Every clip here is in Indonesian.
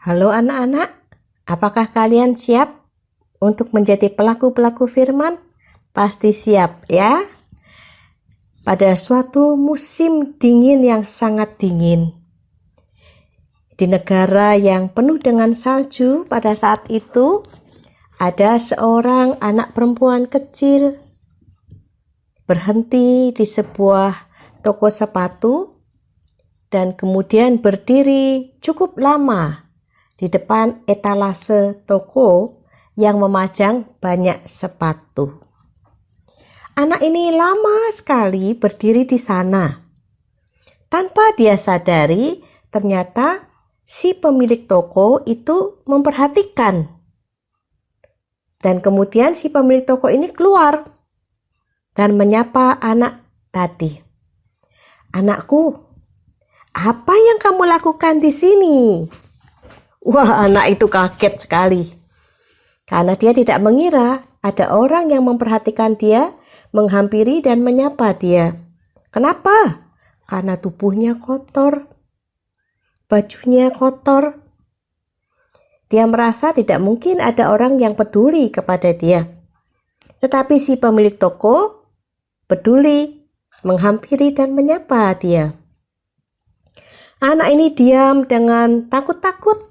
Halo anak-anak, apakah kalian siap untuk menjadi pelaku-pelaku firman? Pasti siap ya. Pada suatu musim dingin yang sangat dingin, di negara yang penuh dengan salju pada saat itu, ada seorang anak perempuan kecil berhenti di sebuah toko sepatu dan kemudian berdiri cukup lama di depan etalase toko yang memajang banyak sepatu. Anak ini lama sekali berdiri di sana. Tanpa dia sadari, ternyata si pemilik toko itu memperhatikan. Dan kemudian si pemilik toko ini keluar dan menyapa anak tadi. "Anakku, apa yang kamu lakukan di sini?" Wah, anak itu kaget sekali. Karena dia tidak mengira ada orang yang memperhatikan dia, menghampiri dan menyapa dia. Kenapa? Karena tubuhnya kotor, bajunya kotor. Dia merasa tidak mungkin ada orang yang peduli kepada dia. Tetapi si pemilik toko peduli, menghampiri dan menyapa dia. Anak ini diam dengan takut-takut.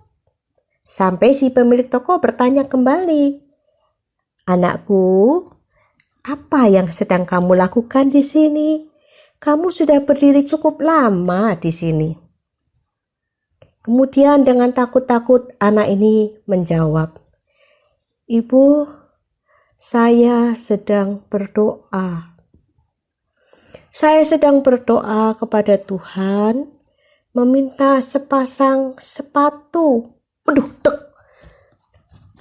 Sampai si pemilik toko bertanya kembali, "Anakku, apa yang sedang kamu lakukan di sini? Kamu sudah berdiri cukup lama di sini." Kemudian dengan takut-takut anak ini menjawab, "Ibu, saya sedang berdoa. Saya sedang berdoa kepada Tuhan, meminta sepasang sepatu." Waduh,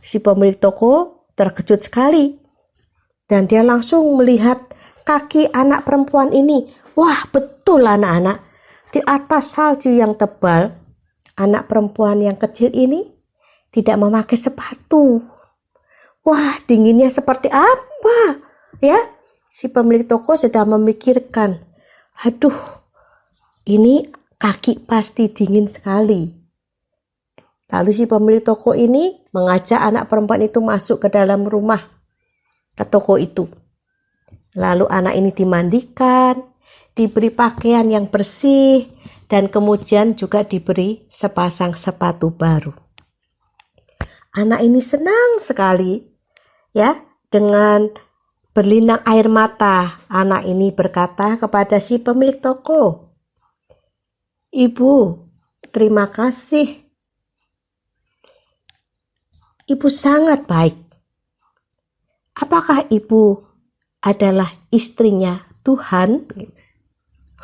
si pemilik toko terkejut sekali. Dan dia langsung melihat kaki anak perempuan ini. Wah, betul anak-anak. Di atas salju yang tebal, anak perempuan yang kecil ini tidak memakai sepatu. Wah, dinginnya seperti apa? Ya, si pemilik toko sedang memikirkan, "Aduh, ini kaki pasti dingin sekali." Lalu si pemilik toko ini mengajak anak perempuan itu masuk ke dalam rumah, ke toko itu. Lalu anak ini dimandikan, diberi pakaian yang bersih, dan kemudian juga diberi sepasang sepatu baru. Anak ini senang sekali, ya, dengan berlinang air mata. Anak ini berkata kepada si pemilik toko, "Ibu, terima kasih. Ibu sangat baik. Apakah ibu adalah istrinya Tuhan?"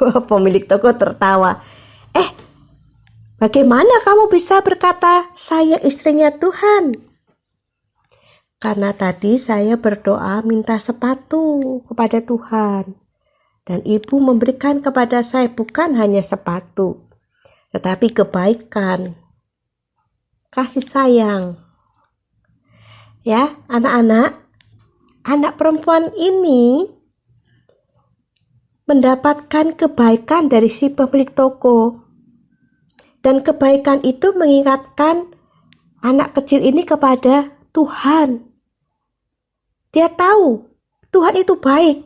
Wah, pemilik toko tertawa. Bagaimana kamu bisa berkata saya istrinya Tuhan?" "Karena tadi saya berdoa minta sepatu kepada Tuhan. Dan ibu memberikan kepada saya bukan hanya sepatu, tetapi kebaikan, kasih sayang." Ya, anak-anak, anak perempuan ini mendapatkan kebaikan dari si pemilik toko. Dan kebaikan itu mengingatkan anak kecil ini kepada Tuhan. Dia tahu Tuhan itu baik.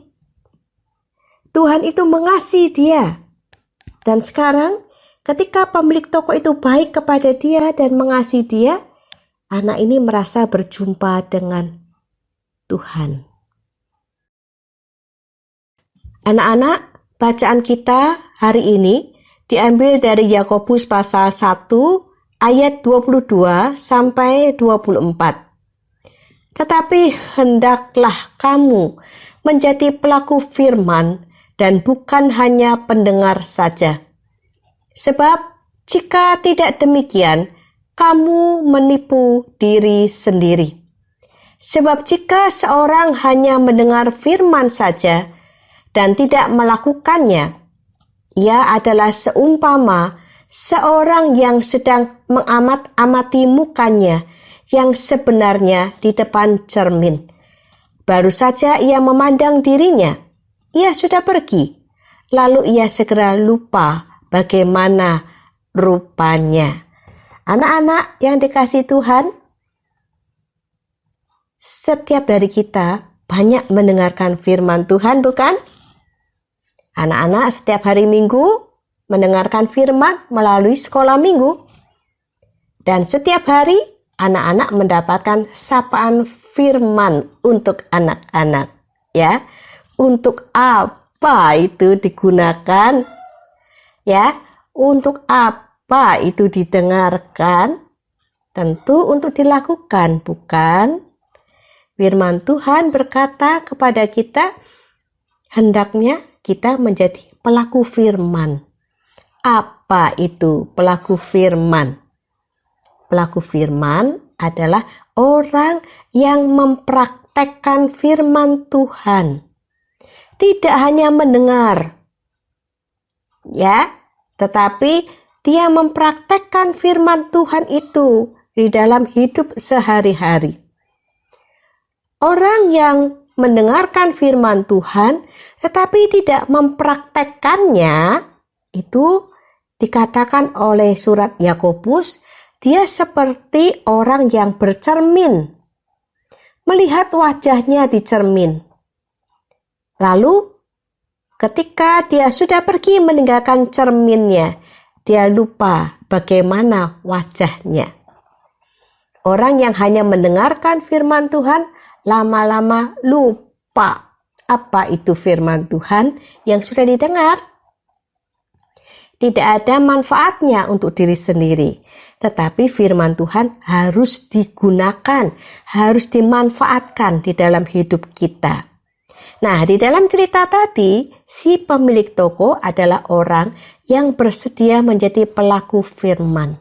Tuhan itu mengasihi dia. Dan sekarang ketika pemilik toko itu baik kepada dia dan mengasihi dia, anak ini merasa berjumpa dengan Tuhan. Anak-anak, bacaan kita hari ini diambil dari Yakobus pasal 1 ayat 22 sampai 24. "Tetapi hendaklah kamu menjadi pelaku firman dan bukan hanya pendengar saja. Sebab jika tidak demikian, kamu menipu diri sendiri. Sebab jika seorang hanya mendengar firman saja dan tidak melakukannya, ia adalah seumpama seorang yang sedang mengamat-amati mukanya yang sebenarnya di depan cermin. Baru saja ia memandang dirinya, ia sudah pergi, lalu ia segera lupa bagaimana rupanya." Anak-anak yang dikasihi Tuhan, setiap dari kita banyak mendengarkan firman Tuhan, bukan? Anak-anak setiap hari Minggu mendengarkan firman melalui sekolah minggu. Dan setiap hari anak-anak mendapatkan sapaan firman untuk anak-anak. Ya, untuk apa itu digunakan? Ya, untuk apa itu didengarkan? Tentu untuk dilakukan, bukan? Firman Tuhan berkata kepada kita, hendaknya kita menjadi pelaku firman. Apa itu pelaku firman? Pelaku firman adalah orang yang mempraktekkan firman Tuhan. Tidak hanya mendengar, ya, tetapi dia mempraktekkan firman Tuhan itu di dalam hidup sehari-hari. Orang yang mendengarkan firman Tuhan tetapi tidak mempraktekkannya, itu dikatakan oleh surat Yakobus, dia seperti orang yang bercermin, melihat wajahnya di cermin. Lalu ketika dia sudah pergi meninggalkan cerminnya, dia lupa bagaimana wajahnya. Orang yang hanya mendengarkan firman Tuhan, lama-lama lupa apa itu firman Tuhan yang sudah didengar. Tidak ada manfaatnya untuk diri sendiri, tetapi firman Tuhan harus digunakan, harus dimanfaatkan di dalam hidup kita. Nah, di dalam cerita tadi, si pemilik toko adalah orang yang bersedia menjadi pelaku firman,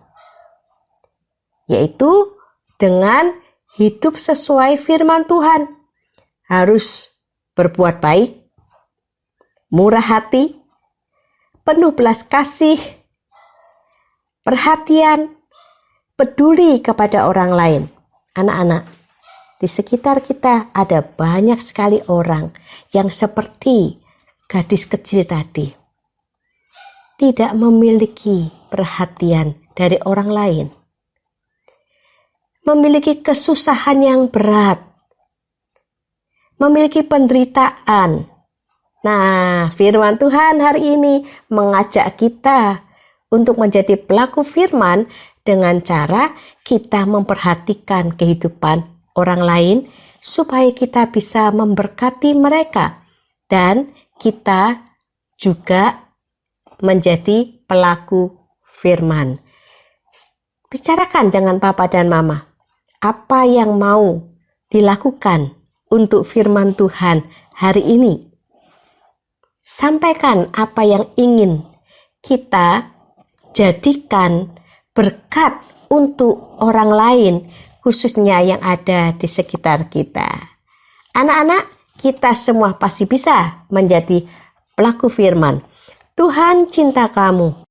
yaitu dengan hidup sesuai firman Tuhan. Harus berbuat baik, murah hati, penuh belas kasih, perhatian, peduli kepada orang lain. Anak-anak, di sekitar kita ada banyak sekali orang yang seperti gadis kecil tadi. Tidak memiliki perhatian dari orang lain. Memiliki kesusahan yang berat. Memiliki penderitaan. Nah, firman Tuhan hari ini mengajak kita untuk menjadi pelaku firman dengan cara kita memperhatikan kehidupan orang lain supaya kita bisa memberkati mereka dan kita juga menjadi pelaku firman. Bicarakan dengan papa dan mama, apa yang mau dilakukan untuk firman Tuhan hari ini. Sampaikan apa yang ingin kita jadikan berkat untuk orang lain, khususnya yang ada di sekitar kita. Anak-anak, kita semua pasti bisa menjadi pelaku firman. Tuhan cinta kamu.